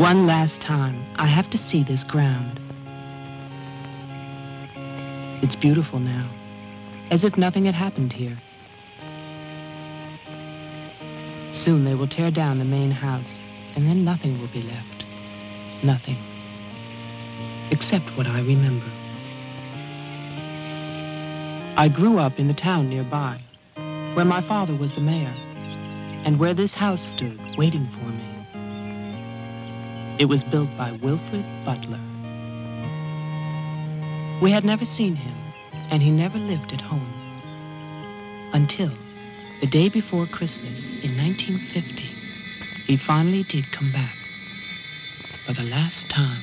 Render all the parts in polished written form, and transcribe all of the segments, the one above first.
One last time, I have to see this ground. It's beautiful now, as if nothing had happened here. Soon they will tear down the main house, and then nothing will be left. Nothing. Except what I remember. I grew up in the town nearby, where my father was the mayor, and where this house stood, waiting for me. It was built by Wilfred Butler. We had never seen him, and he never lived at home. Until the day before Christmas in 1950, he finally did come back. For the last time.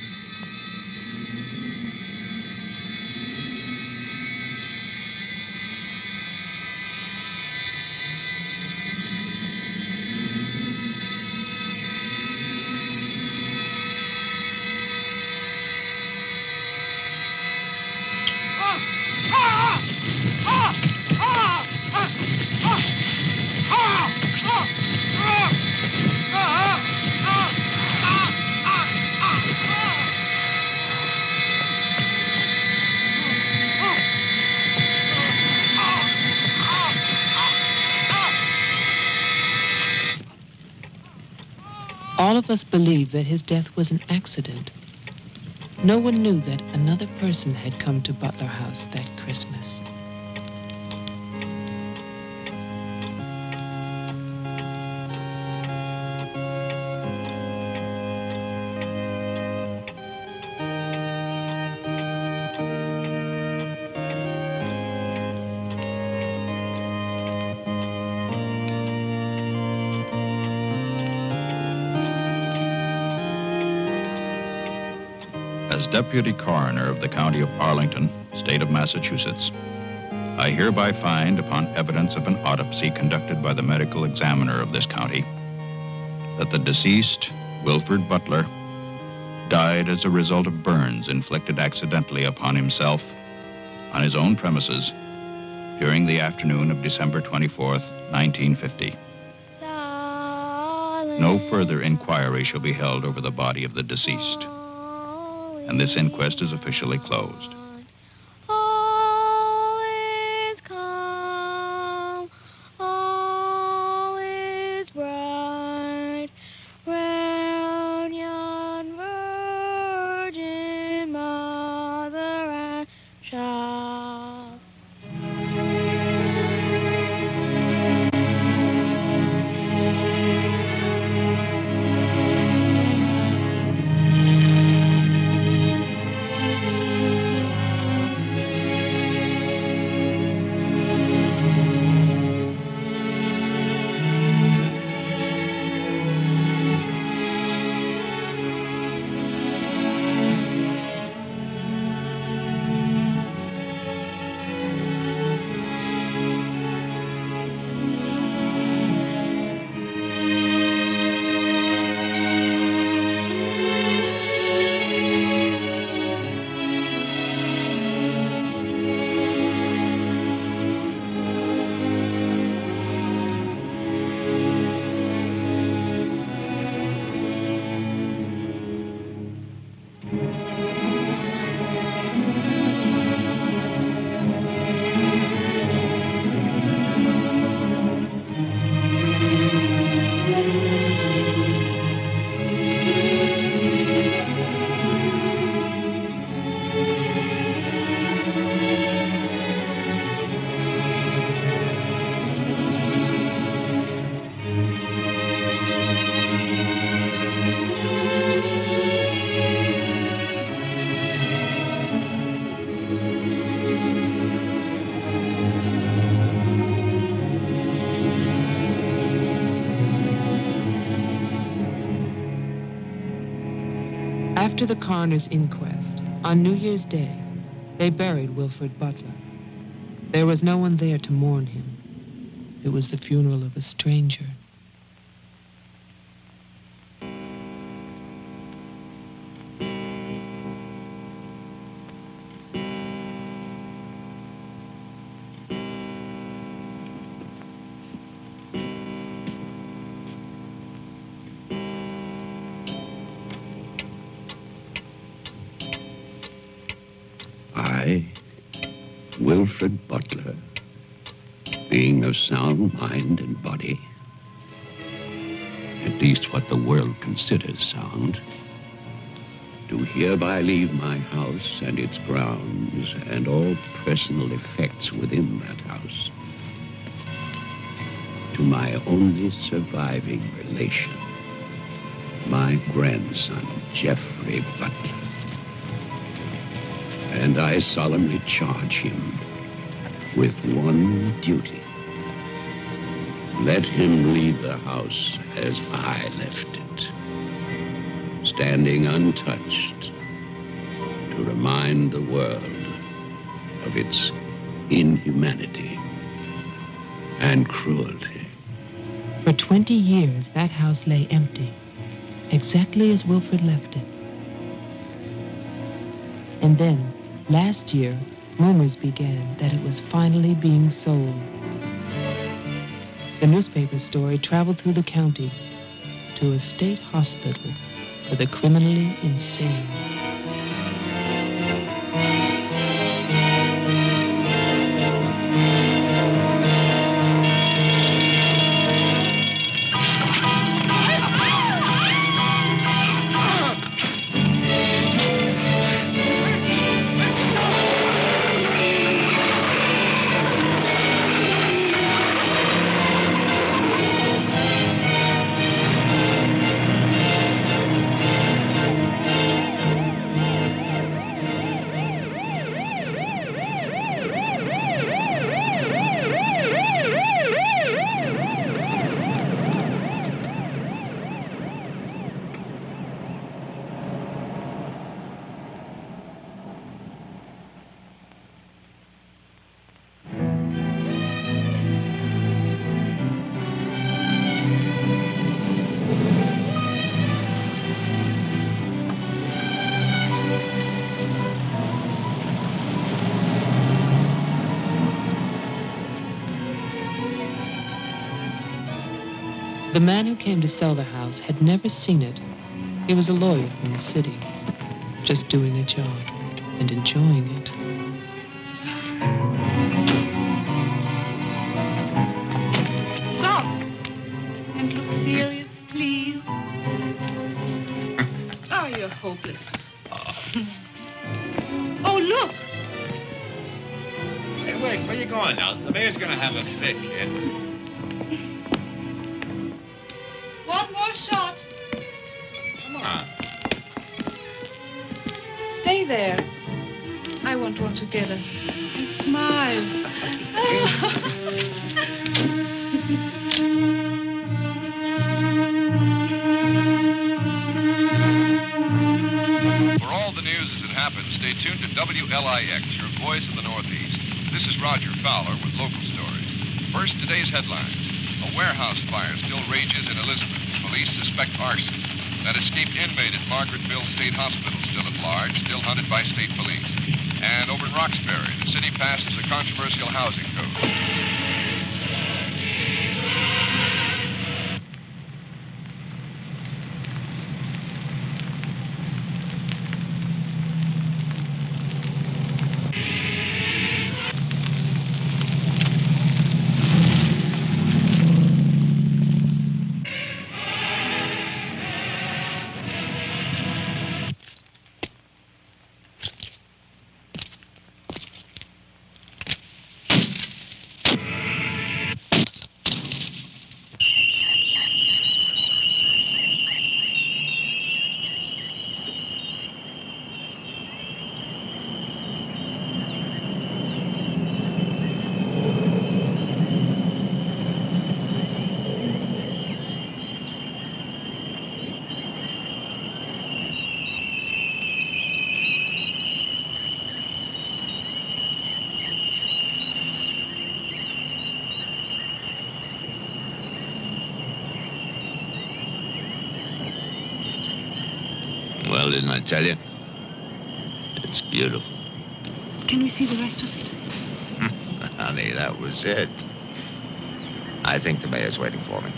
All of us believed that his death was an accident. No one knew that another person had come to Butler House that Christmas. As Deputy Coroner of the County of Arlington, State of Massachusetts, I hereby find, upon evidence of an autopsy conducted by the medical examiner of this county, that the deceased, Wilfred Butler, died as a result of burns inflicted accidentally upon himself on his own premises during the afternoon of December 24th, 1950. No further inquiry shall be held over the body of the deceased, and this inquest is officially closed. All is calm, all is bright, round yon Virgin Mother and Child. After the coroner's inquest, on New Year's Day, they buried Wilfred Butler. There was no one there to mourn him. It was the funeral of a stranger. Wilfred Butler, being of sound mind and body, at least what the world considers sound, do hereby leave my house and its grounds and all personal effects within that house to my only surviving relation, my grandson, Geoffrey Butler. And I solemnly charge him with one duty. Let him leave the house as I left it, standing untouched to remind the world of its inhumanity and cruelty. For 20 years, that house lay empty, exactly as Wilfred left it. And then, last year, rumors began that it was finally being sold. The newspaper story traveled through the county to a state hospital for the criminally insane. The man who came to sell the house had never seen it. He was a lawyer from the city, just doing a job and enjoying it. Stop! And look serious, please. Oh, you're hopeless. Oh, look! Hey, wait, where you going now? The mayor's gonna have a fit, kid. One more shot. Come on. Stay there. I want one together. And smile. For all the news as it happens, stay tuned to WLIX, your voice of the Northeast. This is Roger Fowler with local stories. First, today's headlines. A warehouse fire still rages in Elizabeth. Police suspect arson. That escaped inmate at Margaretville State Hospital still at large, still hunted by state police. And over in Roxbury, the city passes a controversial housing code. Well, didn't I tell you? It's beautiful. Can we see the rest of it? Honey, that was it. I think the mayor's waiting for me.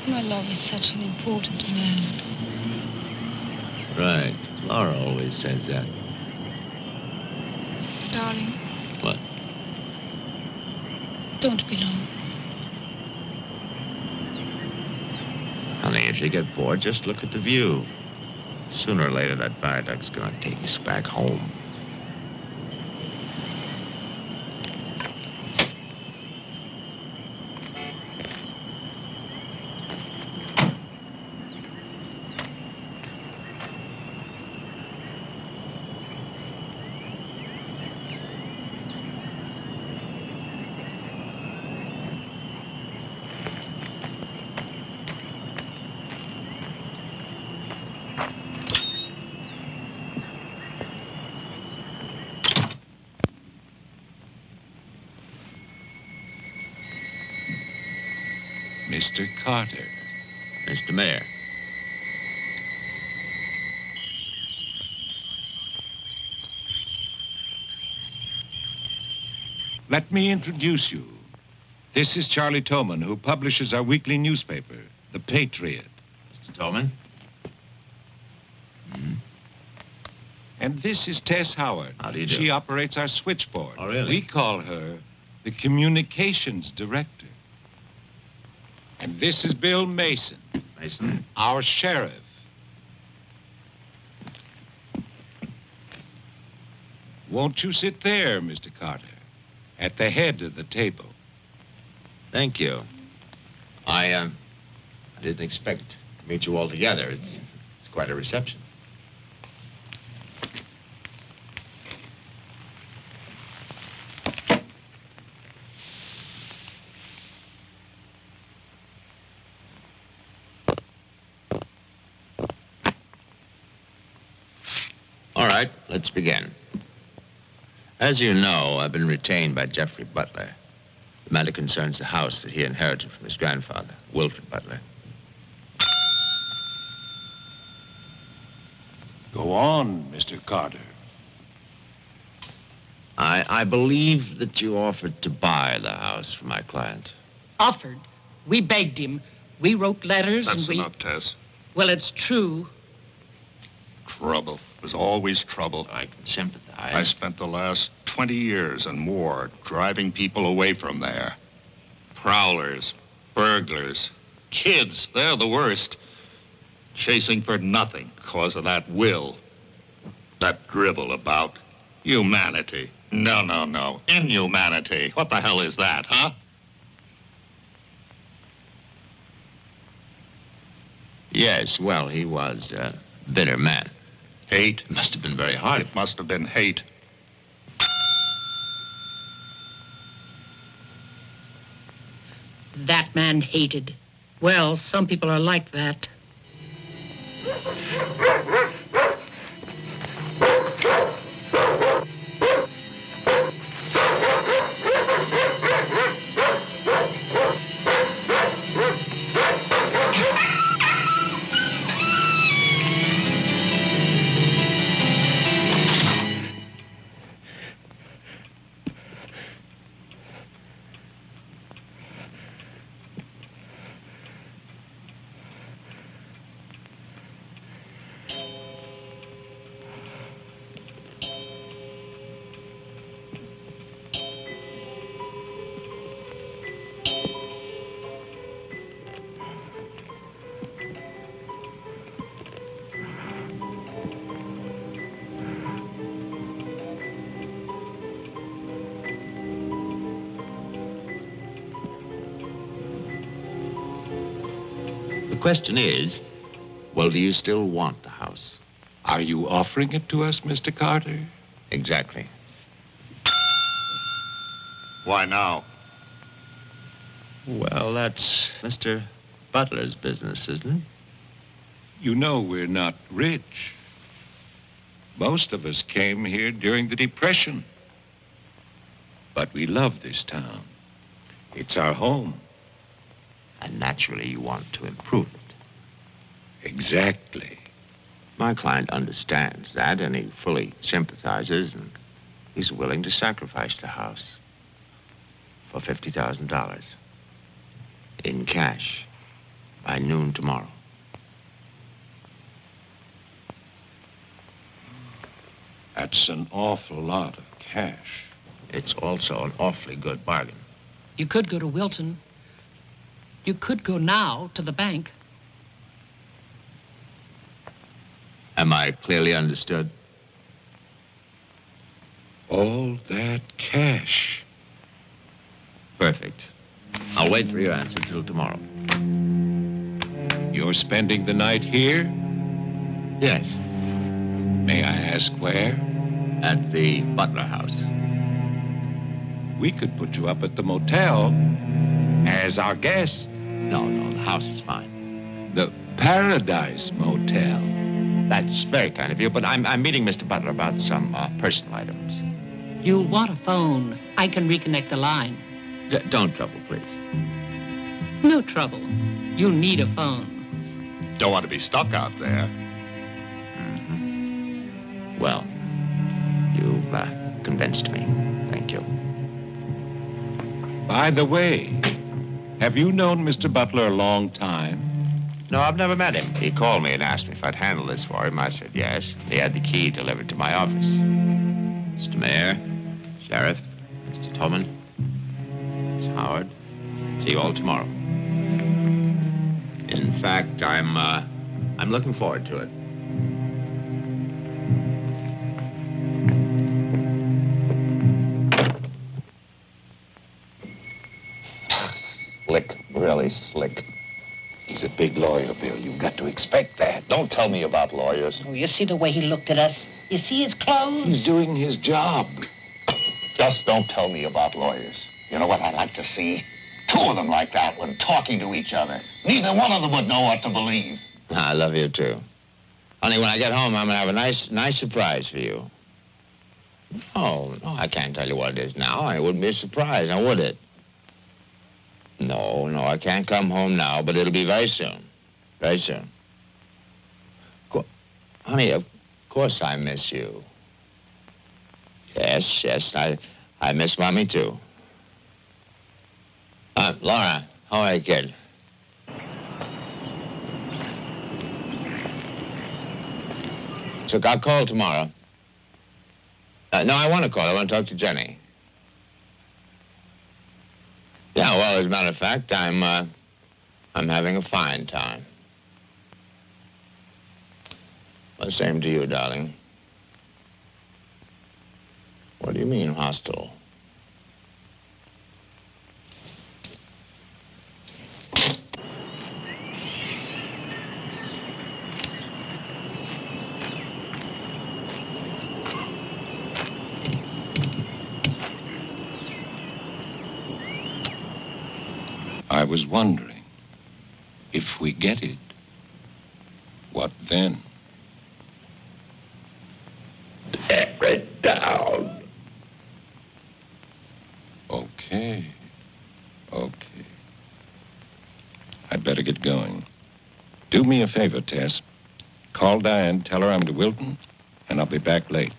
My love is such an important man. Right. Laura always says that. Darling, What? Don't be long. Honey, if you get bored, just look at the view. Sooner or later, that viaduct's gonna take us back home. Mr. Carter. Mr. Mayor. Let me introduce you. This is Charlie Toman, who publishes our weekly newspaper, The Patriot. Mr. Tolman? And this is Tess Howard. How do you do? She operates our switchboard. Oh, really? We call her the communications director. And this is Bill Mason, Mason? our sheriff. Won't you sit there, Mr. Carter, at the head of the table? Thank you. I didn't expect to meet you all together. It's quite a reception. All right, let's begin. As you know, I've been retained by Jeffrey Butler. The matter concerns the house that he inherited from his grandfather, Wilfred Butler. Go on, Mr. Carter. I believe that you offered to buy the house for my client. Offered. We begged him. We wrote letters and That's we... enough, Tess. Well, it's true. Trouble. There's always trouble. I can sympathize. I spent the last 20 years and more driving people away from there. Prowlers, burglars, kids, they're the worst. Chasing for nothing because of that will. That drivel about humanity. No. Inhumanity. What the hell is that, huh? Yes, well, he was a bitter man. Hate. It must have been very hard. It must have been hate. That man hated. Well, some people are like that. The question is, well, do you still want the house? Are you offering it to us, Mr. Carter? Exactly. Why now? Well, that's Mr. Butler's business, isn't it? You know we're not rich. Most of us came here during the Depression. But we love this town. It's our home. And naturally, you want to improve it. Exactly. My client understands that, and he fully sympathizes, and he's willing to sacrifice the house for $50,000 in cash by noon tomorrow. That's an awful lot of cash. It's also an awfully good bargain. You could go to Wilton. You could go now to the bank. Am I clearly understood? All that cash. Perfect. I'll wait for your answer till tomorrow. You're spending the night here? Yes, May I ask where? at the Butler House. We could put you up at the motel as our guest. No, the house is fine. The Paradise Motel. That's very kind of you, but I'm meeting Mr. Butler about some personal items. You'll want a phone. I can reconnect the line. Don't trouble, please. No trouble. You need a phone. Don't want to be stuck out there. Well, you've convinced me. Thank you. By the way, have you known Mr. Butler a long time? No, I've never met him. He called me and asked me if I'd handle this for him. I said yes. He had the key delivered to my office. Mr. Mayor, Sheriff, Mr. Tolman, Miss Howard, see you all tomorrow. In fact, I'm looking forward to it. Slick, really slick. He's a big lawyer, Bill. You've got to expect that. Don't tell me about lawyers. Oh, you see the way he looked at us? You see his clothes? He's doing his job. Just don't tell me about lawyers. You know what I'd like to see? Two of them like that when talking to each other. Neither one of them would know what to believe. I love you, too. Honey, when I get home, I'm going to have a nice surprise for you. No, I can't tell you what it is now. It wouldn't be a surprise, now would it? No, I can't come home now, but it'll be very soon. Very soon. Honey, of course I miss you. Yes, I miss Mommy, too. Laura, how are you, kid? So I'll call tomorrow. No, I want to call. I want to talk to Jenny. Yeah, well, as a matter of fact, I'm having a fine time. Well, same to you, darling. What do you mean, hostile? I was wondering, if we get it, what then? Tear it down. Okay. I'd better get going. Do me a favor, Tess. Call Diane, tell her I'm to Wilton, and I'll be back late.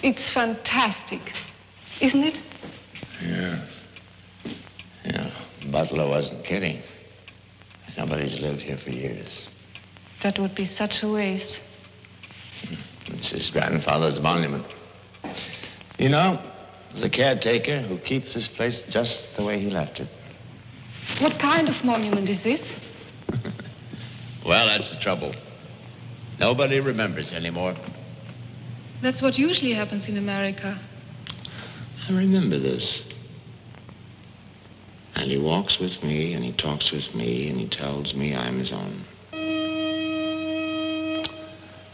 It's fantastic, isn't it? Yeah. Butler wasn't kidding. Nobody's lived here for years. That would be such a waste. It's his grandfather's monument. You know, There's a caretaker who keeps this place just the way he left it. What kind of monument is this? Well, that's the trouble. Nobody remembers anymore. That's what usually happens in America. I remember this. And he walks with me, and he talks with me, and he tells me I'm his own.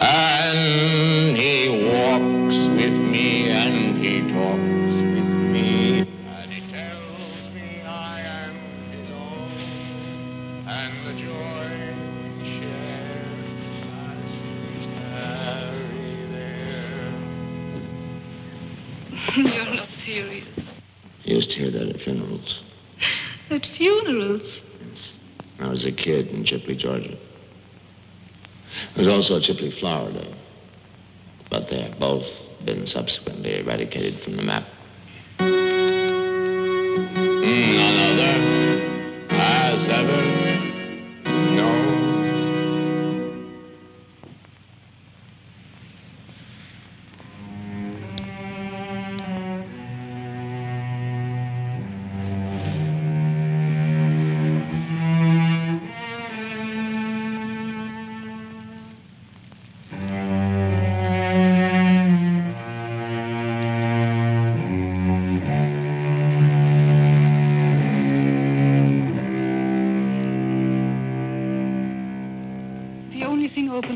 And he walks with me, and he talks with me, and he tells me I am his own, and the joy he shares as we tarry there. You're not serious. I used to hear that at funerals. At funerals? Yes. When I was a kid in Chipley, Georgia. There was also a Chipley, Florida. But they have both been subsequently eradicated from the map. None other has ever known.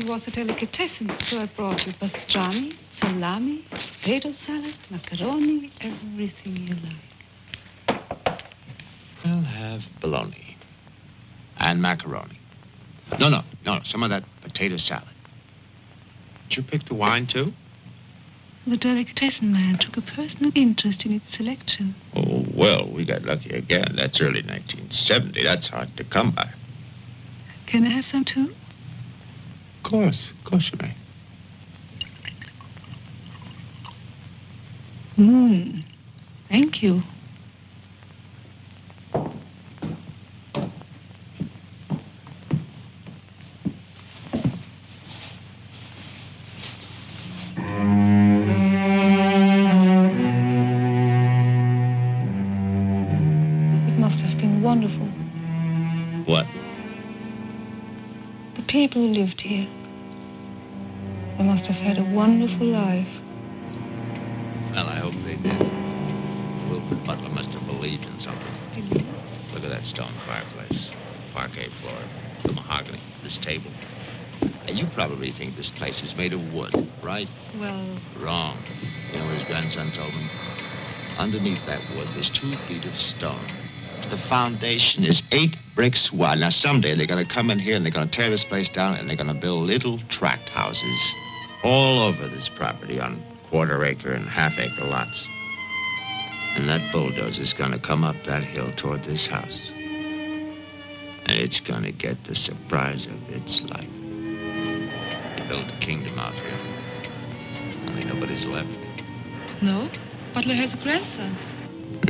Was a delicatessen, so I brought you pastrami, salami, potato salad, macaroni, everything you like. I'll have bologna and macaroni. No, some of that potato salad. Did you pick the wine, too? The delicatessen man took a personal interest in its selection. Oh, well, we got lucky again. That's early 1970. That's hard to come by. Can I have some, too? Of course you may. Thank you. It must have been wonderful. What? The people who lived here. They must have had a wonderful life. Well, I hope they did. Wilfred Butler must have believed in something. Look at that stone fireplace, parquet floor, the mahogany, this table. Now, you probably think this place is made of wood, right? Well... Wrong. You know what his grandson told me? Underneath that wood, there's 2 feet of stone. The foundation is 8 bricks wide. Now, someday they're going to come in here and they're going to tear this place down and they're going to build little tract houses all over this property on quarter-acre and half-acre lots. And that bulldozer's going to come up that hill toward this house. And it's going to get the surprise of its life. They built a kingdom out here. Only nobody's left. No? Butler has a grandson.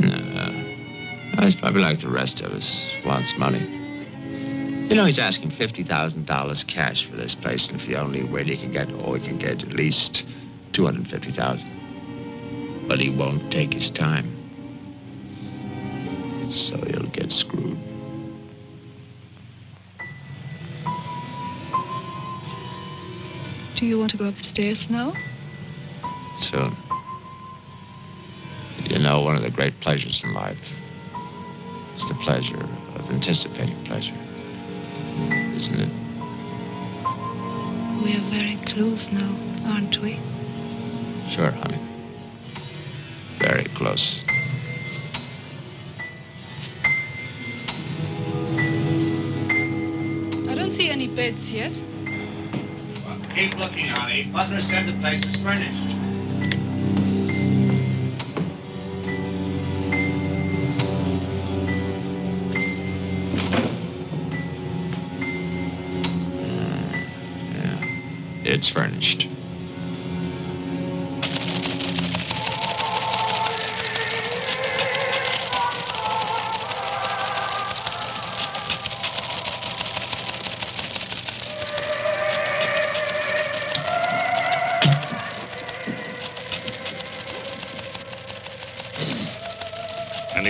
No. He's probably like the rest of us, wants money. You know, he's asking $50,000 cash for this place, and if he only wait, he can get at least $250,000. But he won't take his time. So he'll get screwed. Do you want to go upstairs now? Soon. You know, one of the great pleasures in life is the pleasure of anticipating pleasure. Isn't it? We are very close now, aren't we? Sure, honey. Very close. I don't see any beds yet. Well, keep looking, honey. Butler said the place was furnished. It's furnished.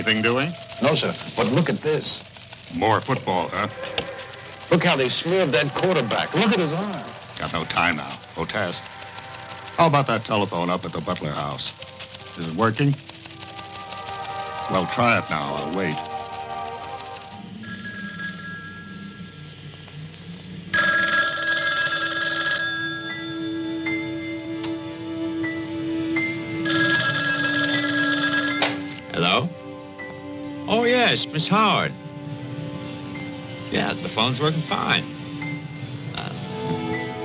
anything, do we? No, sir. But look at this. More football, huh? Look how they smeared that quarterback. Look at his arm. Got no time now. Otis. How about that telephone up at the Butler house? Is it working? Well, try it now. I'll wait. Hello? Oh, yes, Miss Howard. Yeah, the phone's working fine.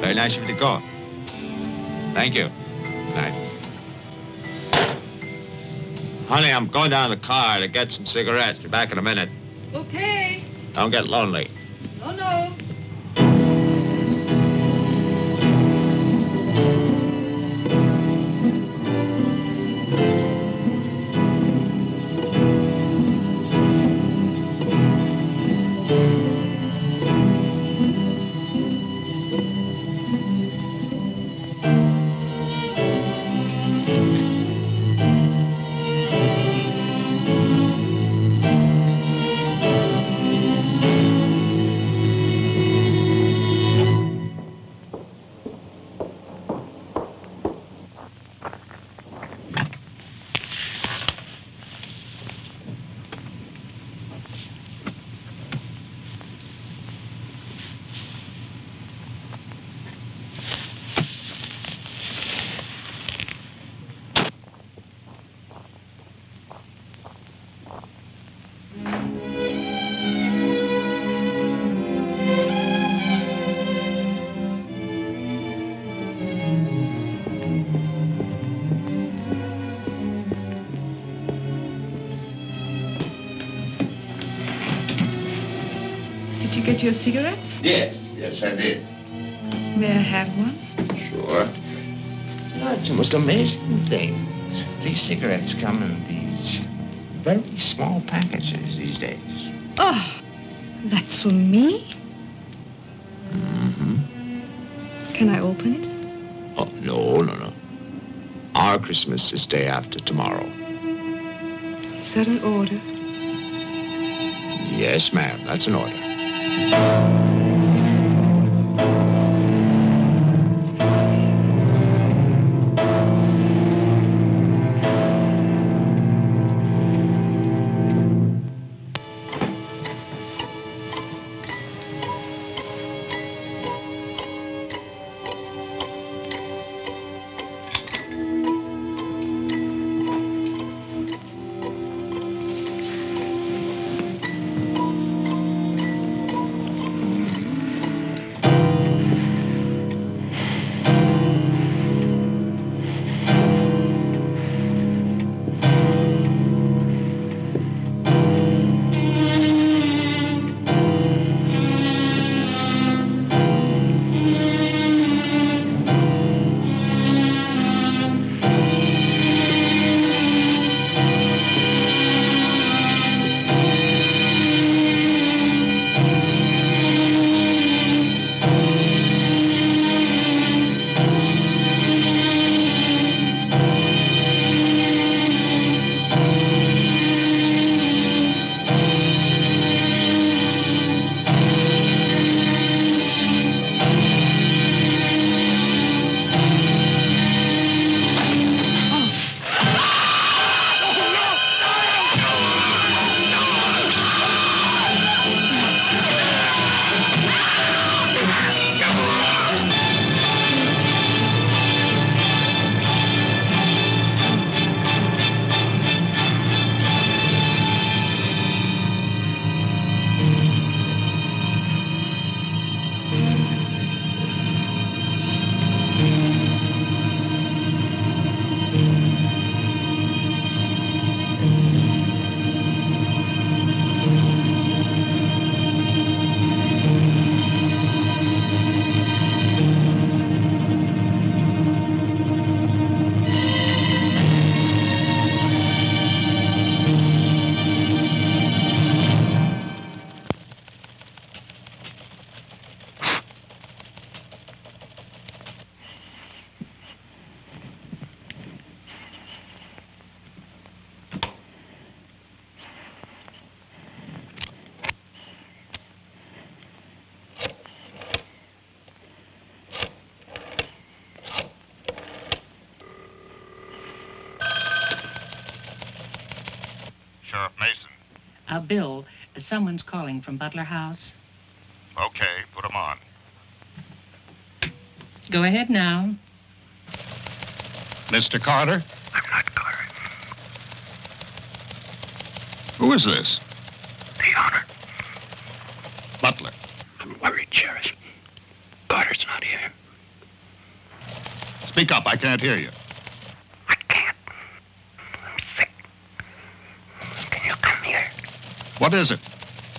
Very nice of you to call. Thank you. Good night. Honey, I'm going down to the car to get some cigarettes. Be back in a minute. Okay. Don't get lonely. No, no. Did you get your cigarettes? Yes, I did. May I have one? Sure. No, it's the most amazing things. These cigarettes come in these very small packages these days. Oh, that's for me? Mm-hmm. Can I open it? Oh, no. Our Christmas is day after tomorrow. Is that an order? Yes, ma'am, that's an order. Someone's calling from Butler House. Okay, put him on. Go ahead now. Mr. Carter? I'm not Carter. Who is this? The honor. Butler. I'm worried, Sheriff. Carter's not here. Speak up, I can't hear you. I can't. I'm sick. Can you come here? What is it?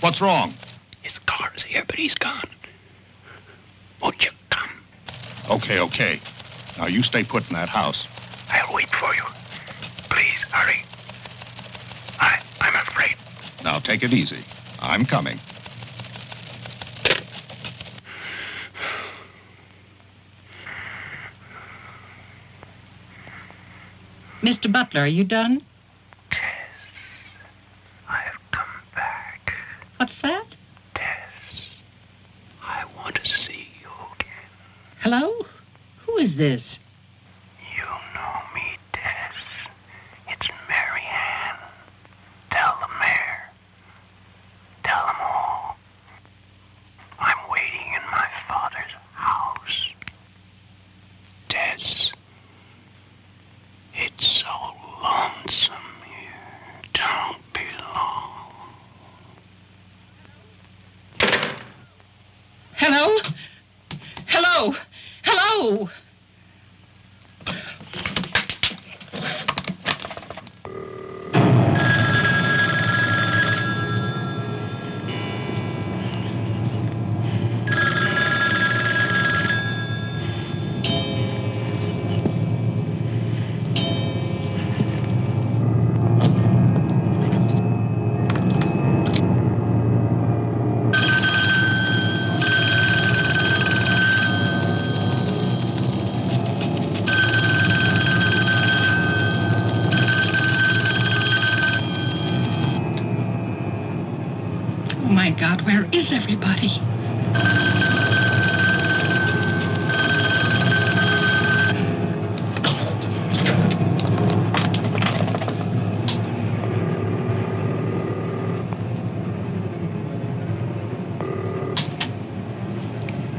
What's wrong? His car's here, but he's gone. Won't you come? Okay. Now you stay put in that house. I'll wait for you. Please, hurry. I'm afraid. Now take it easy. I'm coming. Mr. Butler, are you done? Tess, I have come back. What's that? Tess, I want to see you again. Hello? Who is this? You know me, Tess. It's Mary Ann. Tell the mayor. Tell them all. I'm waiting in my father's house. Tess, it's so lonesome here. Don't be long. Hello? Hello? Hello? Oh, my God, where is everybody?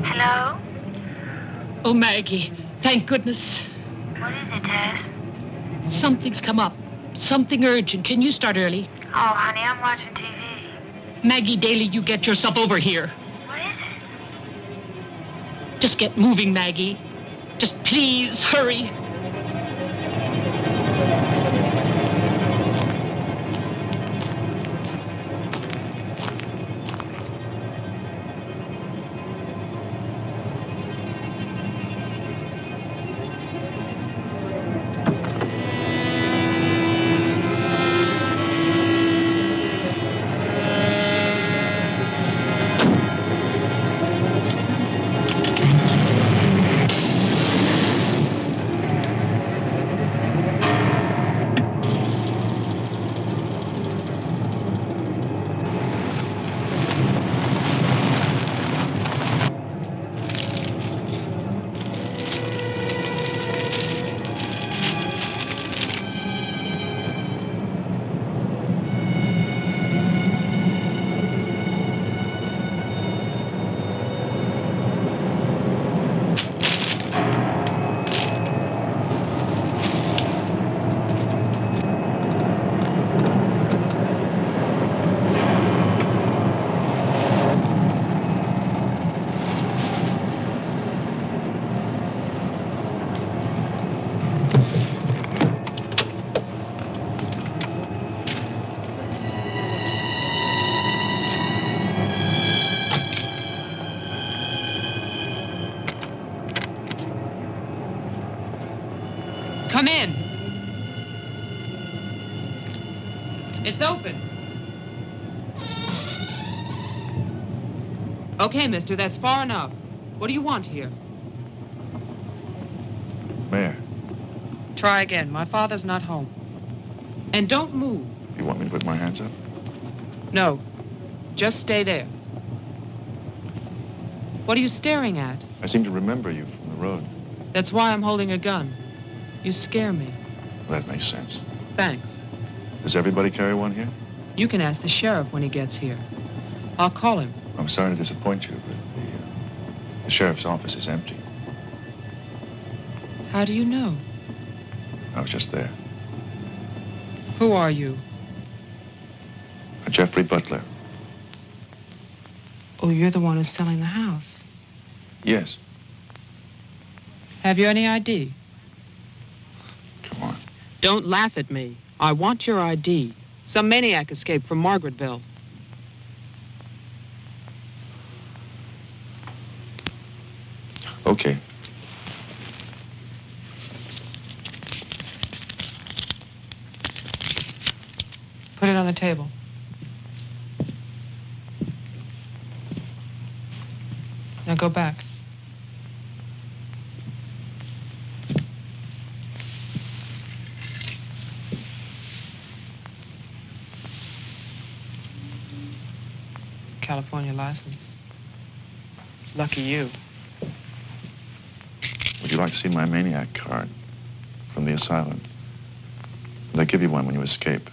Hello? Oh, Maggie, thank goodness. What is it, Tess? Something's come up. Something urgent. Can you start early? Oh, honey, I'm watching TV. Maggie Daly, you get yourself over here. What is it? Just get moving, Maggie. Just please hurry. Come in. It's open. Okay, mister, that's far enough. What do you want here? Mayor, Try again. My father's not home. And don't move. you want me to put my hands up? No. Just stay there. What are you staring at? I seem to remember you from the road. That's why I'm holding a gun. You scare me. Well, that makes sense. Thanks. Does everybody carry one here? You can ask the sheriff when he gets here. I'll call him. I'm sorry to disappoint you, but the sheriff's office is empty. How do you know? I was just there. Who are you? Jeffrey Butler. Oh, you're the one who's selling the house. Yes. Have you any ID? Come on. Don't laugh at me. I want your ID. Some maniac escaped from Margaretville. Okay. Put it on the table. Now go back. California license. Lucky you. Would you like to see my maniac card from the asylum? They give you one when you escape.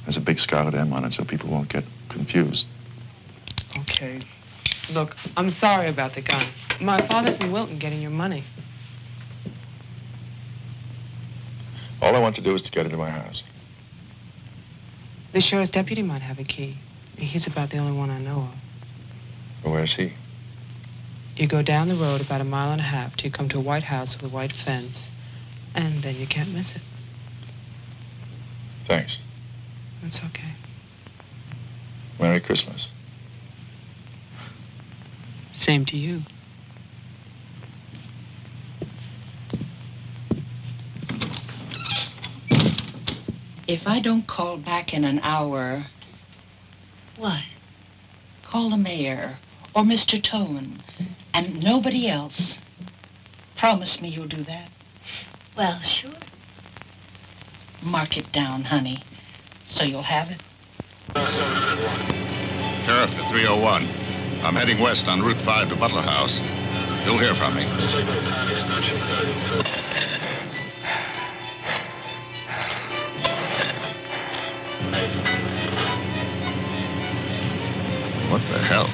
There's a big scarlet M on it so people won't get confused. Okay. Look, I'm sorry about the gun. My father's in Wilton getting your money. All I want to do is to get into my house. The sheriff's deputy might have a key. He's about the only one I know of. Well, where's he? You go down the road about 1.5 miles till you come to a white house with a white fence, and then you can't miss it. Thanks. That's okay. Merry Christmas. Same to you. If I don't call back in an hour... What? Call the mayor or Mr. Tone and nobody else. Promise me you'll do that. Well, sure. Mark it down, honey, so you'll have it. Sheriff to 301. I'm heading west on Route 5 to Butler House. You'll hear from me. What the hell?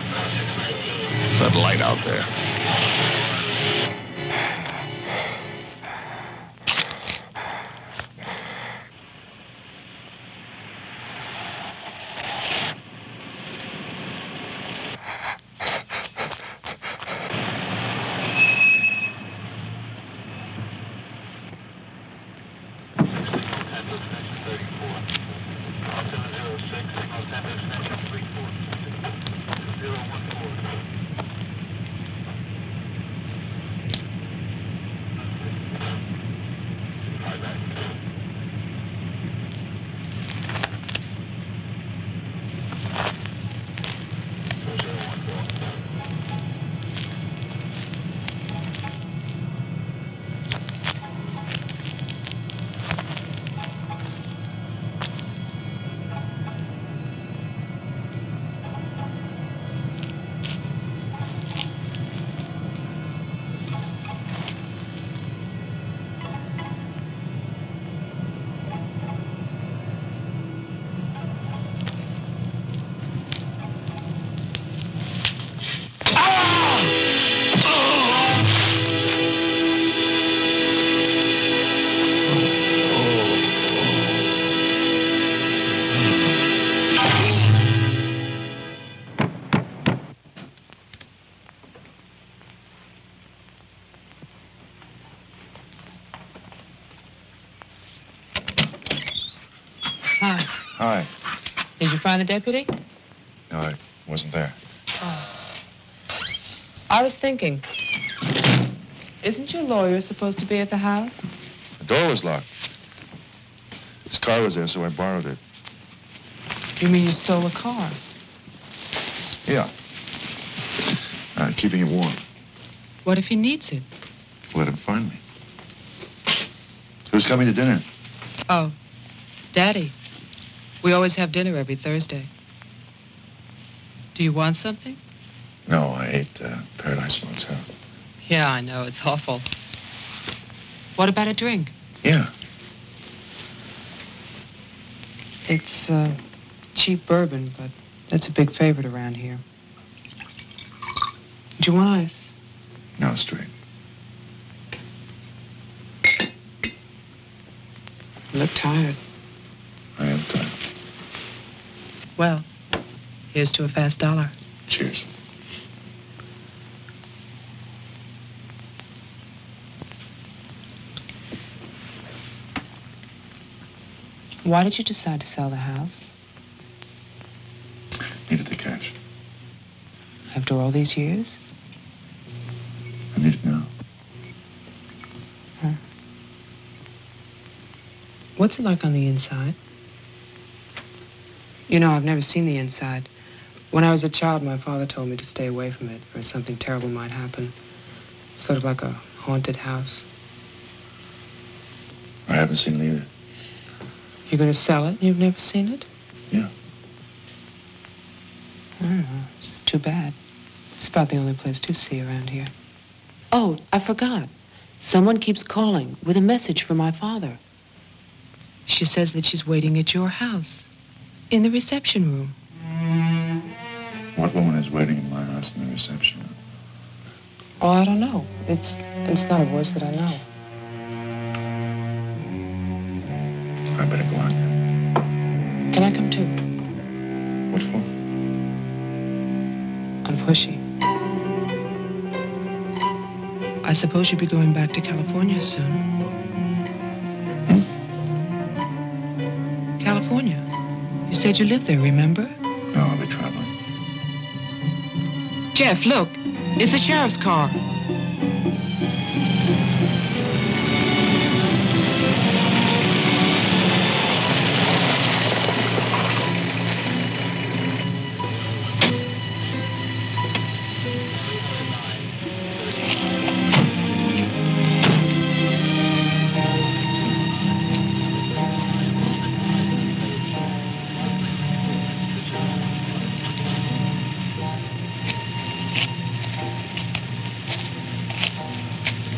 What's that light out there? Hi. Hi. Did you find the deputy? No, I wasn't there. Oh. I was thinking, isn't your lawyer supposed to be at the house? The door was locked. His car was there, so I borrowed it. You mean you stole a car? Yeah. Keeping it warm. What if he needs it? Let him find me. Who's coming to dinner? Oh, Daddy. We always have dinner every Thursday. Do you want something? No, I ate Paradise Motel. Yeah, I know. It's awful. What about a drink? Yeah. It's cheap bourbon, but That's a big favorite around here. Do you want ice? No, straight. You look tired. I am tired. Well, here's to a fast dollar. Cheers. Why did you decide to sell the house? Needed the cash. After all these years? I need it now. Huh. What's it like on the inside? You know, I've never seen the inside. When I was a child, my father told me to stay away from it, or something terrible might happen. Sort of like a haunted house. I haven't seen it either. You're going to sell it and you've never seen it? Yeah. I don't know. It's too bad. It's about the only place to see around here. Oh, I forgot. Someone keeps calling with a message for my father. She says that she's waiting at your house, in the reception room. What woman is waiting in my house in the reception room? Oh, I don't know. It's not a voice that I know. I better go out there. Can I come too? What for? I'm pushy. I suppose you'll be going back to California soon. California? You said you lived there, remember? No, I'll be traveling. Jeff, look. It's the sheriff's car.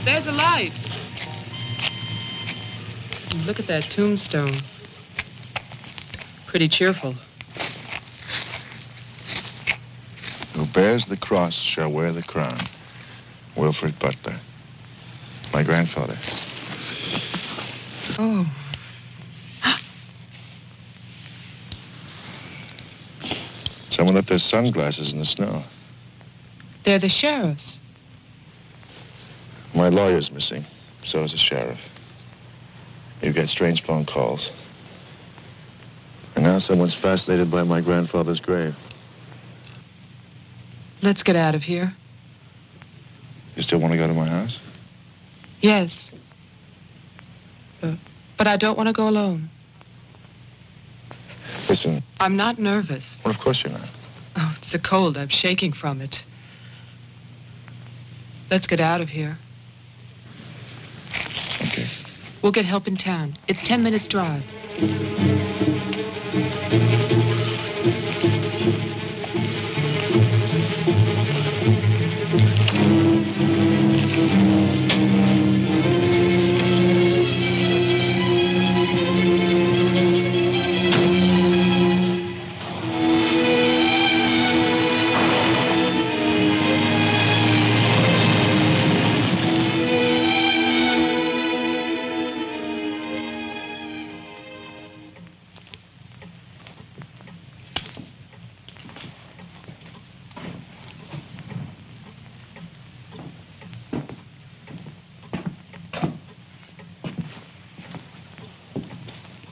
There's a light. Look at that tombstone. Pretty cheerful. Who bears the cross shall wear the crown. Wilfred Butler. My grandfather. Oh. Someone left their sunglasses in the snow. They're the sheriff's. My lawyer's missing. So is the sheriff. You get strange phone calls. And now someone's fascinated by my grandfather's grave. Let's get out of here. You still want to go to my house? Yes. But I don't want to go alone. Listen. I'm not nervous. Well, of course you're not. Oh, it's the cold. I'm shaking from it. Let's get out of here. Okay. We'll get help in town. It's 10 minutes' drive.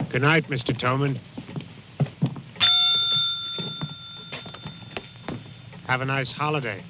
Good night, Mr. Toman. Have a nice holiday.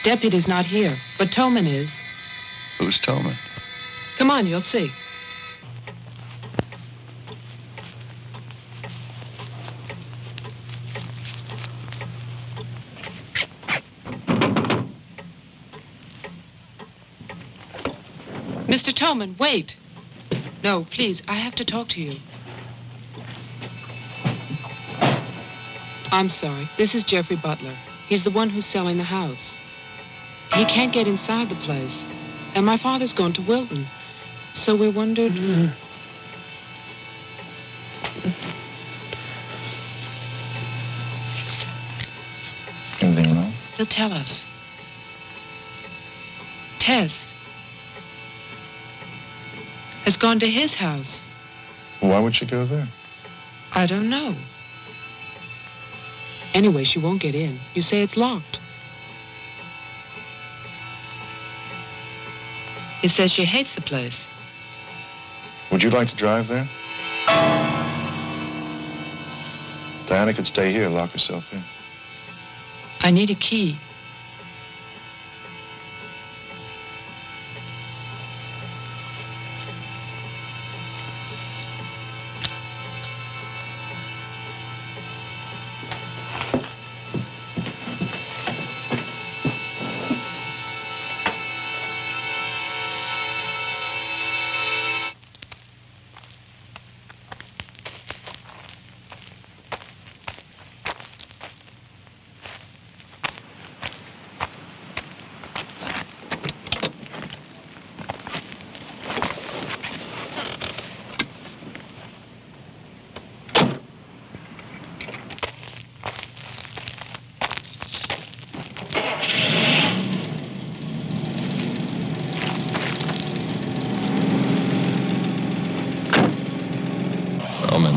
Deputy's not here, but Toman is. Who's Toman? Come on, you'll see. Mr. Toman, wait. No, please, I have to talk to you. I'm sorry. This is Jeffrey Butler. He's the one who's selling the house. He can't get inside the place. And my father's gone to Wilton. So we wondered... Anything wrong? He'll tell us. Tess has gone to his house. Why would she go there? I don't know. Anyway, she won't get in. You say it's locked. He says she hates the place. Would you like to drive there? Diana could stay here, lock herself in. I need a key.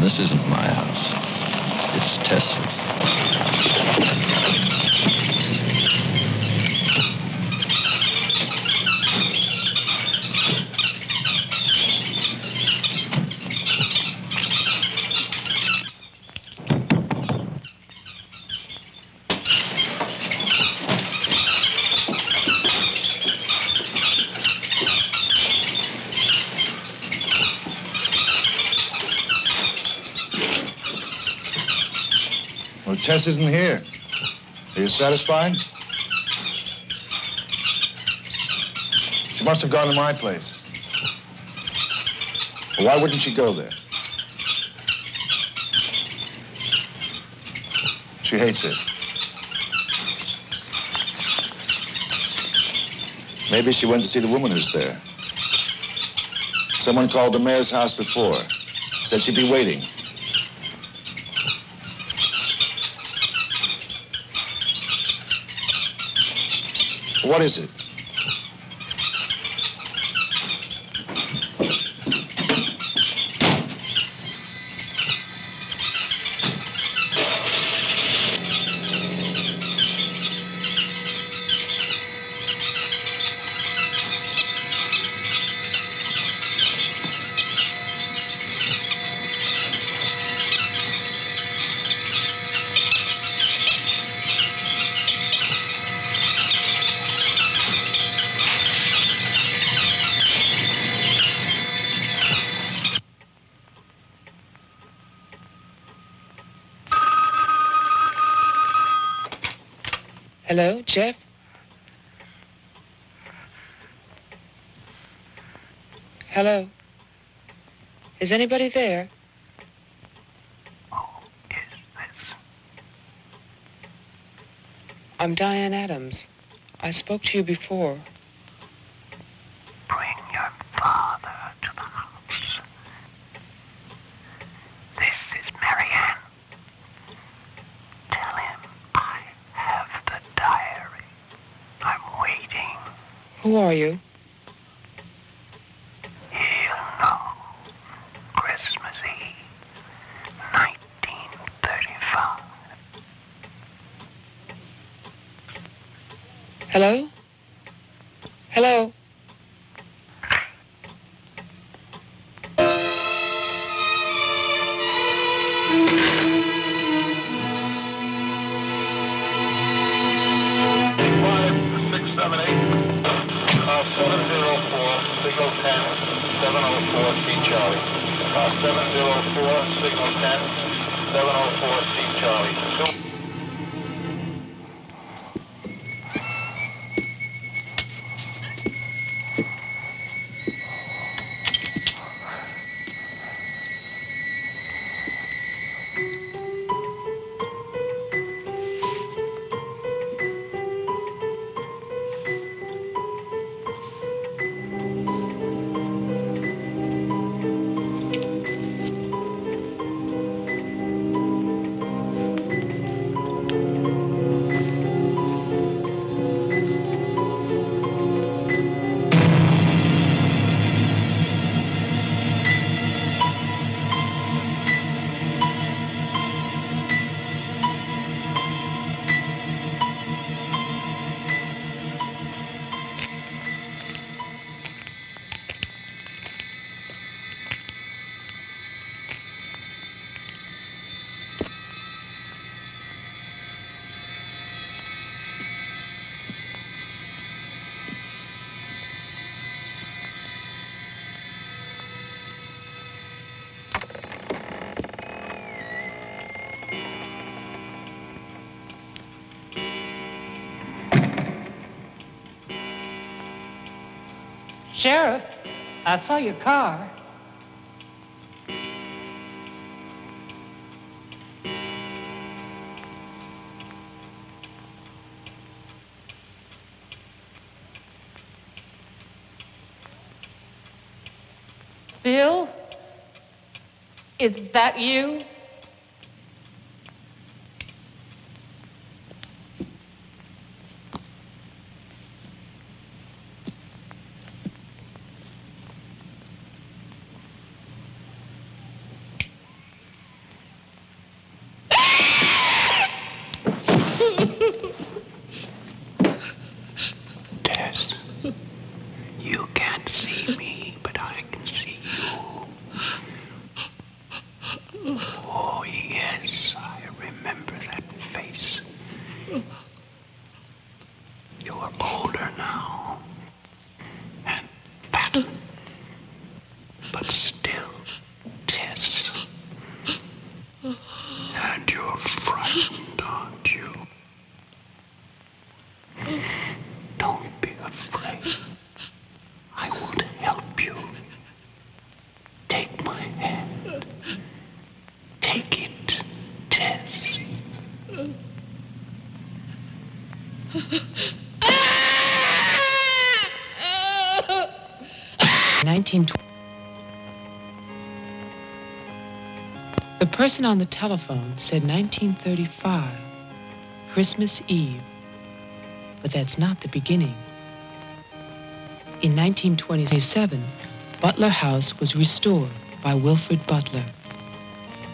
This isn't my house. It's Tess's. Tess isn't here. Are you satisfied? She must have gone to my place. Well, why wouldn't she go there? She hates it. Maybe she went to see the woman who's there. Someone called the mayor's house before. Said she'd be waiting. What is it? Hello, Jeff? Hello? Is anybody there? Who is this? I'm Diane Adams. I spoke to you before. Bring your father to the house. This is Marianne. Tell him I have the diary. I'm waiting. Who are you? He'll know. Christmas Eve, 1935. Hello? Hello? 704, signal 10, 704, C Charlie. 704, signal 10, 704, C Charlie. Sheriff, I saw your car. Bill? Is that you? Tess, you can't see me, but I can see you. Oh, yes, I remember that face. You're older now, and fatter, but still Tess. And you're frightened, aren't you? Don't be afraid. I want to help you. Take my hand. Take it, Tess. 1920. The person on the telephone said 1935, Christmas Eve. But that's not the beginning. In 1927, Butler House was restored by Wilfred Butler.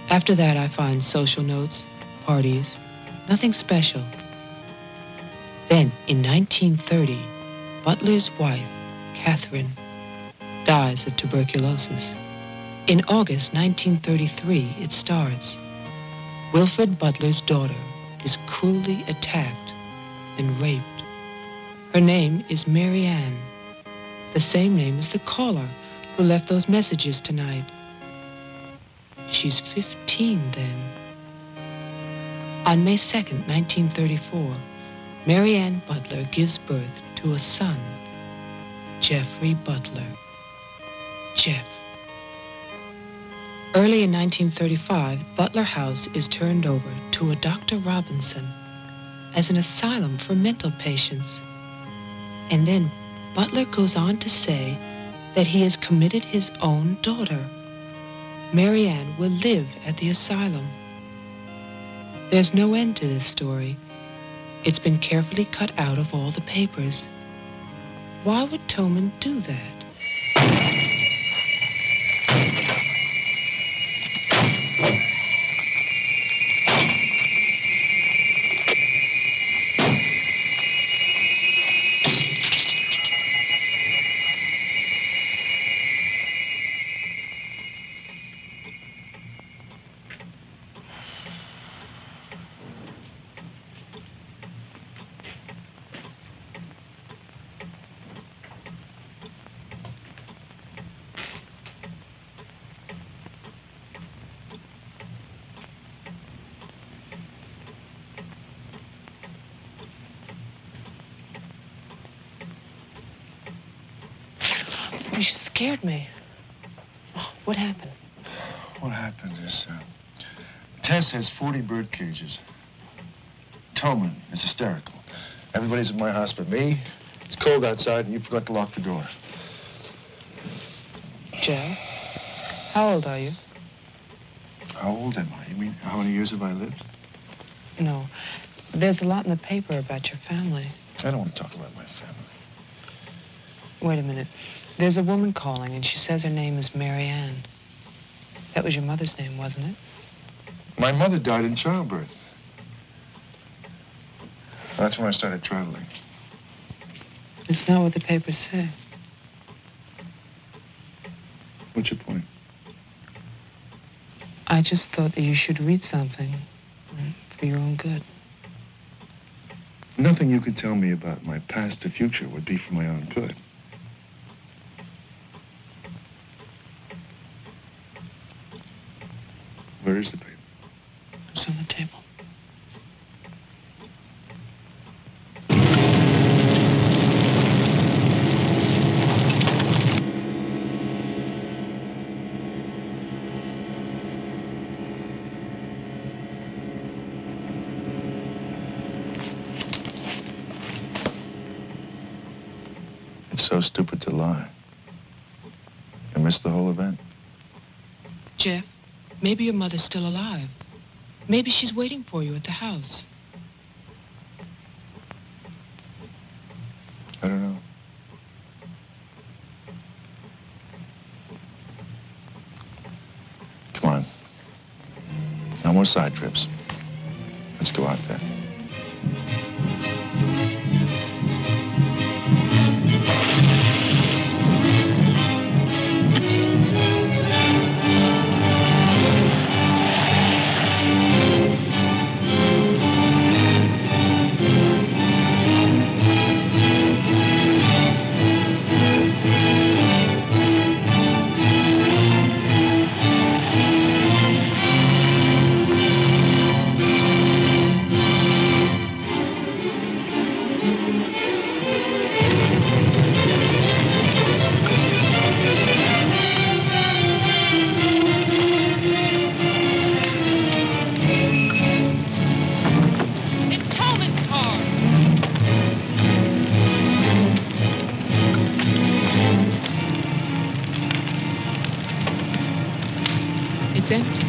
After that, I find social notes, parties, nothing special. Then, in 1930, Butler's wife, Catherine, dies of tuberculosis. In August 1933, it starts. Wilfred Butler's daughter is cruelly attacked and raped. Her name is Mary Ann, the same name as the caller who left those messages tonight. She's 15 then. On May 2nd, 1934, Mary Ann Butler gives birth to a son, Jeffrey Butler. Jeff. Early in 1935, Butler House is turned over to a Dr. Robinson as an asylum for mental patients. And then Butler goes on to say that he has committed his own daughter. Mary Ann will live at the asylum. There's no end to this story. It's been carefully cut out of all the papers. Why would Toman do that? you scared me. Oh, what happened? What happened is, Tess has 40 bird cages. Tolman is hysterical. Everybody's at my house but me. It's cold outside, and you forgot to lock the door. Joe, how old are you? How old am I? You mean, how many years have I lived? No. There's a lot in the paper about your family. I don't want to talk about my family. Wait a minute. There's a woman calling, and she says her name is Mary Ann. That was your mother's name, wasn't it? My mother died in childbirth. That's when I started traveling. It's not what the papers say. What's your point? I just thought that you should read something for your own good. Nothing you could tell me about my past or future would be for my own good. Where is the paper? It's on the table. It's so stupid to lie. I missed the whole event. Jeff, maybe your mother's still alive. Maybe she's waiting for you at the house. I don't know. Come on. No more side trips. Let's go out there. It's empty.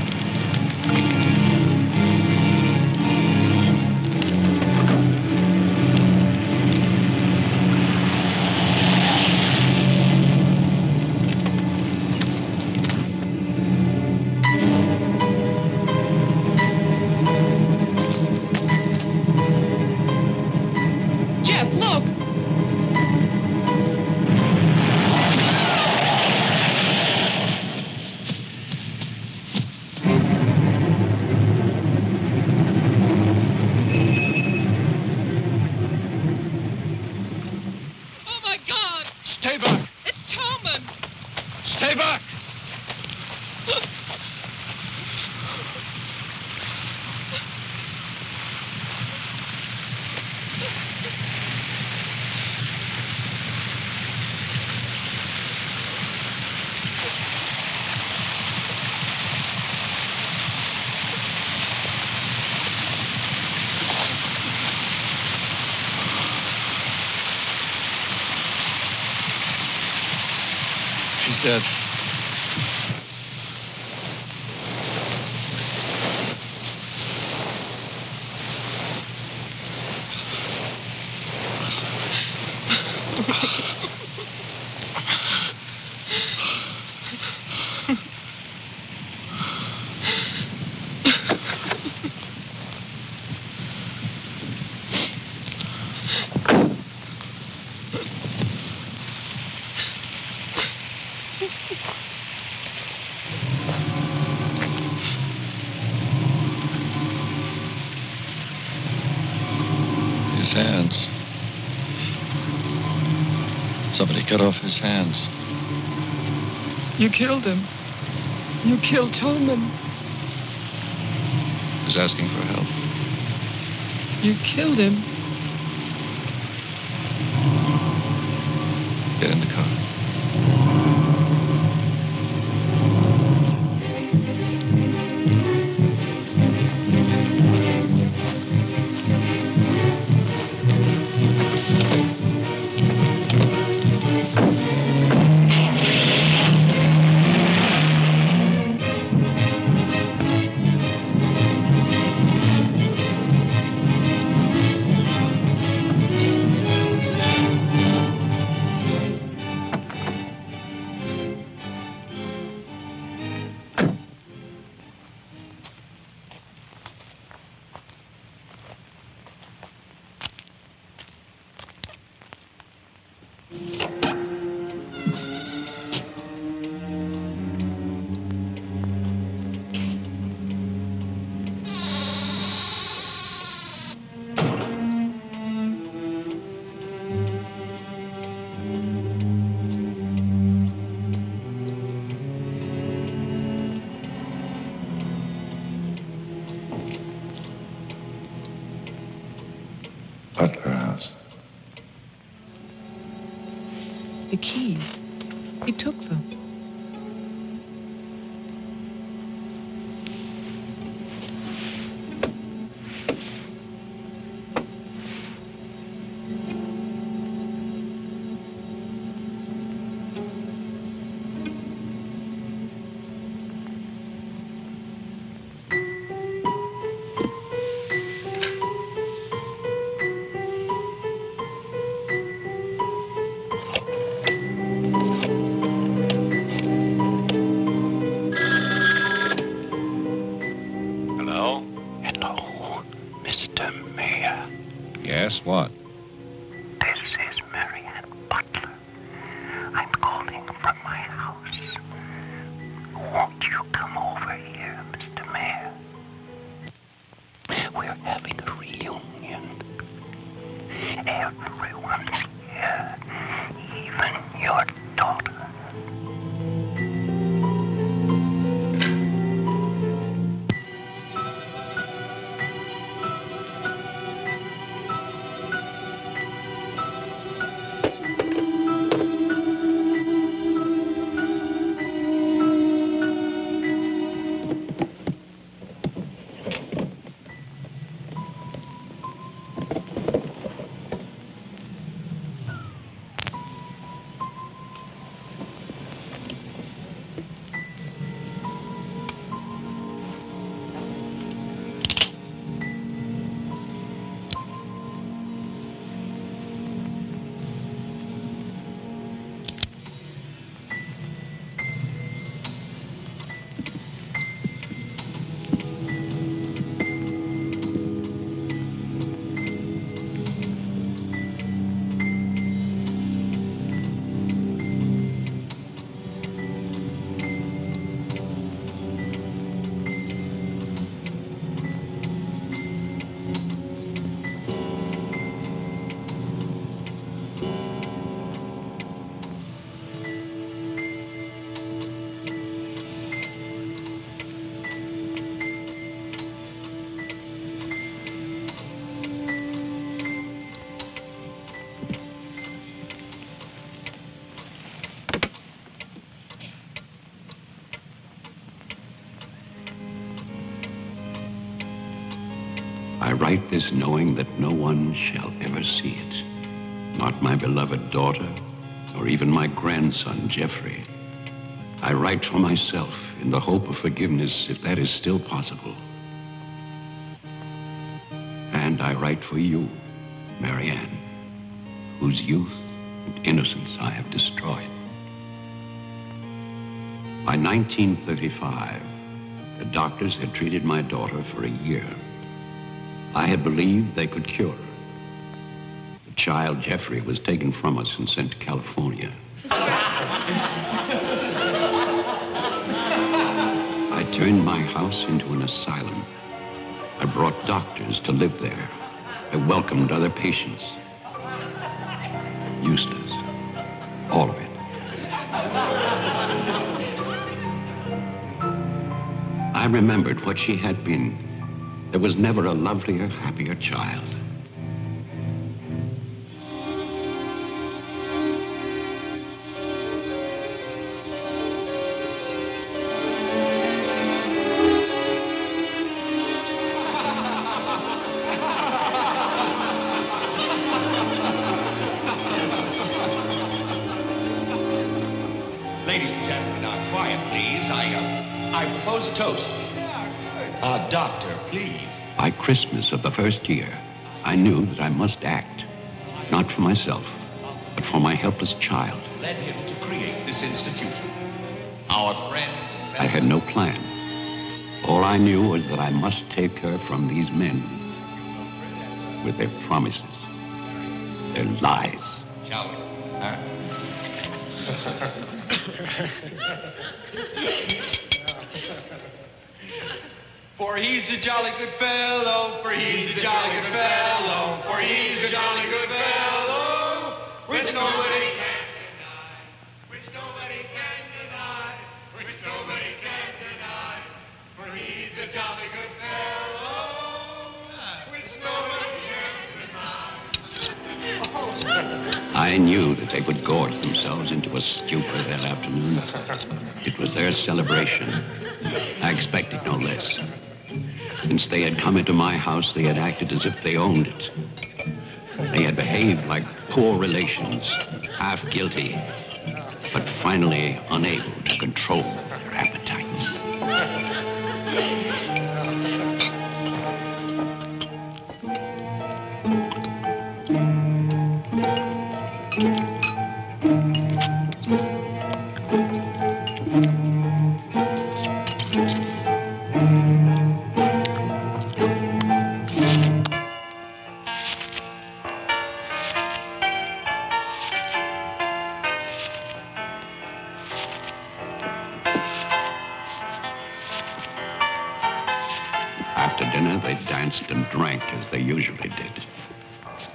Jeff, look! Stay back! It's Tolman! Stay back! She's dead. His hands. Somebody cut off his hands. You killed him. You killed Tolman. He's asking for help. You killed him. Get in the car. Butler House. The keys. He took them. Yes, what? This is Marianne Butler. I'm calling from my house. Won't you come over here, Mr. Mayor? We're having a reunion. Everyone's here, even your daughter. I write this knowing that no one shall ever see it. Not my beloved daughter, or even my grandson, Jeffrey. I write for myself in the hope of forgiveness, if that is still possible. And I write for you, Marianne, whose youth and innocence I have destroyed. By 1935, the doctors had treated my daughter for a year. I had believed they could cure her. The child, Jeffrey, was taken from us and sent to California. I turned my house into an asylum. I brought doctors to live there. I welcomed other patients. Useless. All of it. I remembered what she had been. There was never a lovelier, happier child. Ladies and gentlemen, now quiet, please. I propose a toast. Doctor, please. By Christmas of the first year, I knew that I must act, not for myself, but for my helpless child. Led him to create this institution. Our friend... I had no plan. All I knew was that I must take her from these men with their promises, their lies. Shall we? For he's a jolly good fellow, for he's a jolly good fellow, for he's a jolly good fellow, which nobody can deny, which nobody can deny, which nobody can deny, for he's a jolly good fellow, which nobody can deny. I knew that they would gorge themselves into a stupor that afternoon. It was their celebration. I expected no less. Since they had come into my house, they had acted as if they owned it. They had behaved like poor relations, half guilty, but finally unable to control their appetites. After dinner, they danced and drank as they usually did.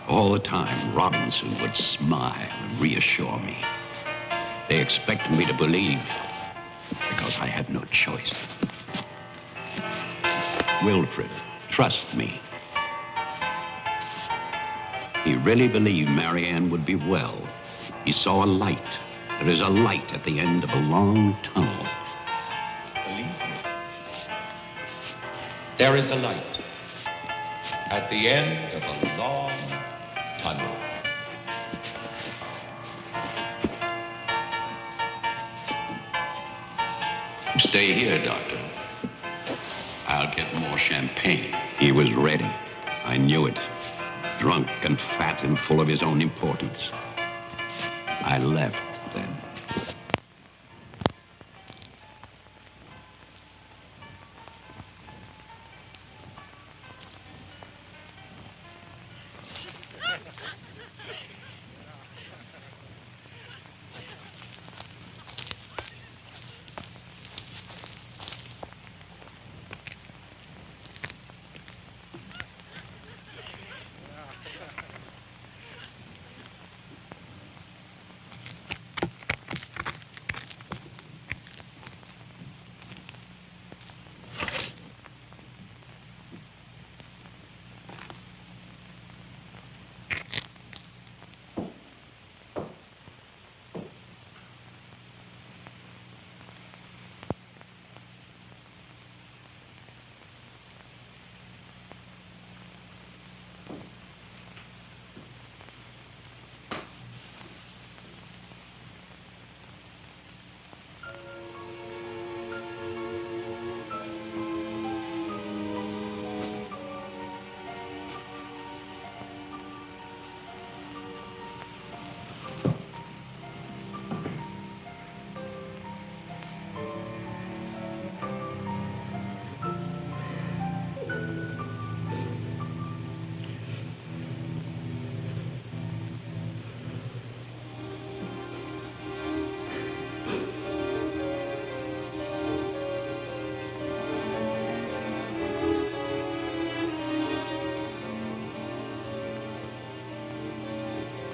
All the time, Robinson would smile and reassure me. They expected me to believe, because I had no choice. Wilfred, trust me. He really believed Marianne would be well. He saw a light. There is a light at the end of a long tunnel. Believe me. There is a light at the end of a long tunnel. Stay here, Doctor. I'll get more champagne. He was ready. I knew it. Drunk and fat and full of his own importance. I left then.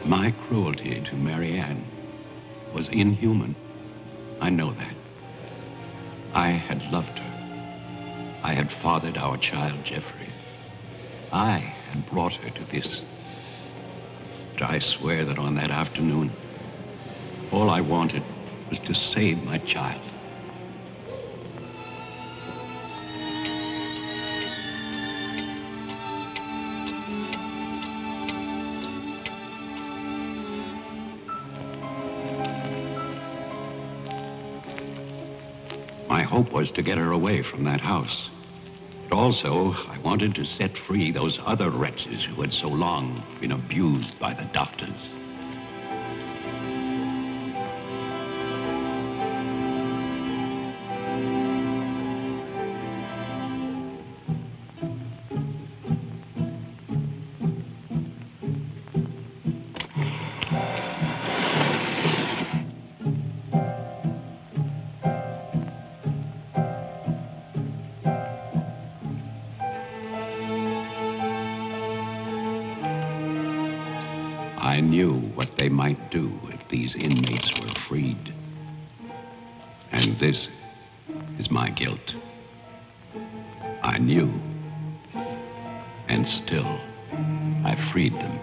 My cruelty to Marianne was inhuman. I know that. I had loved her. I had fathered our child, Jeffrey. I had brought her to this. But I swear that on that afternoon, all I wanted was to save my child. My hope was to get her away from that house. But also, I wanted to set free those other wretches who had so long been abused by the doctors. I knew what they might do if these inmates were freed. And this is my guilt. I knew, and still, I freed them.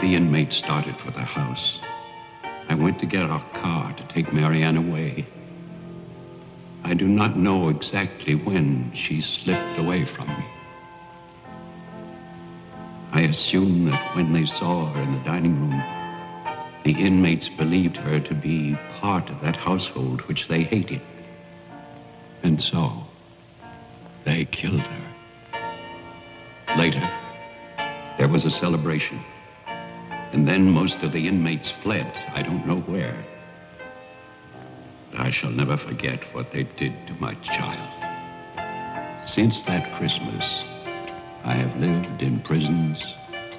The inmates started for the house. I went to get our car to take Marianne away. I do not know exactly when she slipped away from me. I assume that when they saw her in the dining room, the inmates believed her to be part of that household which they hated. And so, they killed her. Later, there was a celebration. And then most of the inmates fled. I don't know where. But I shall never forget what they did to my child. Since that Christmas, I have lived in prisons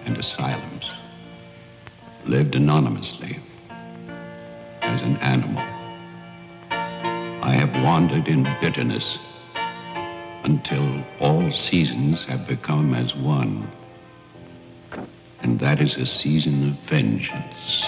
and asylums. Lived anonymously, as an animal. I have wandered in bitterness until all seasons have become as one. And that is a season of vengeance.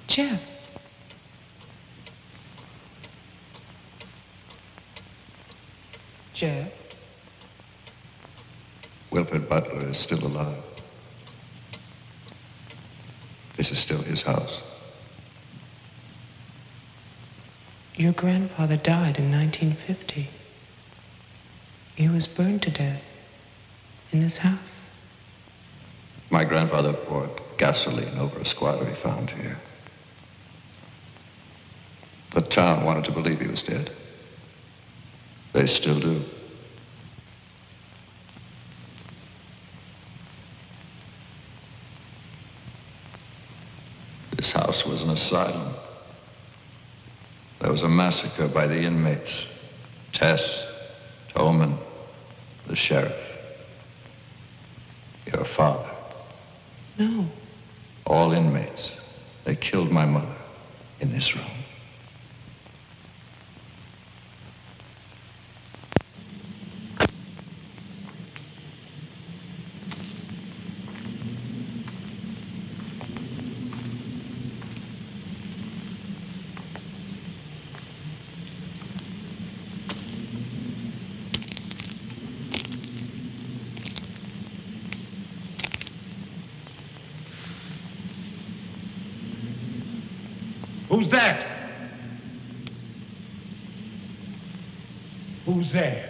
Jeff. Jeff? Wilfred Butler is still alive. This is still his house. Your grandfather died in 1950. He was burned to death in this house. My grandfather poured gasoline over a squatter he found here. The town wanted to believe he was dead. They still do. This house was an asylum. There was a massacre by the inmates. Tess, Tolman, the sheriff. Your father. No. All inmates. They killed my mother in this room. Who's that? Who's there?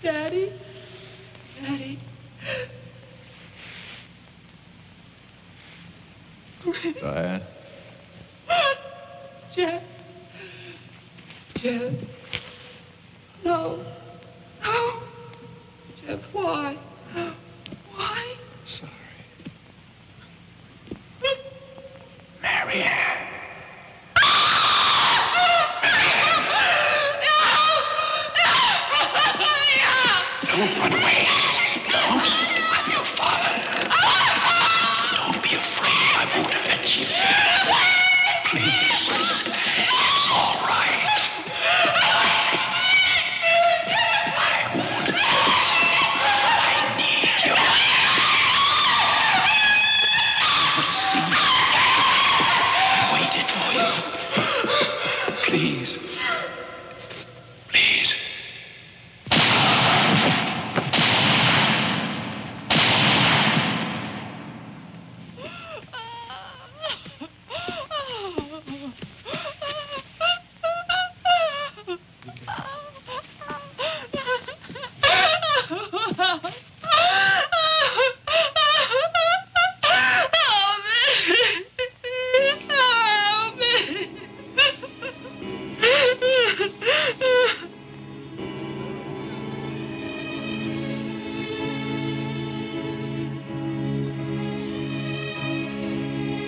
Daddy? Daddy? Diane? Jeff? Jeff? No. No. Jeff, why? Why? Sorry. Marianne. Don't run away. Don't. I'm your father. Don't be afraid. I won't hurt you. Please. It's all right. I won't hurt you. I need you.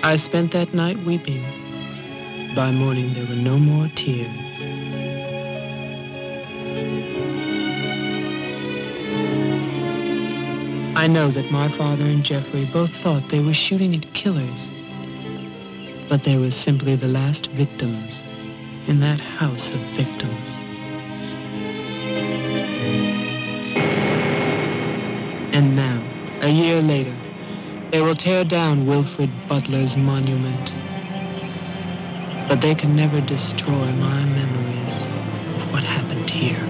I spent that night weeping. By morning, there were no more tears. I know that my father and Jeffrey both thought they were shooting at killers, but they were simply the last victims in that house of victims. And now, a year later, they will tear down Wilfred Butler's monument. But they can never destroy my memories of what happened here.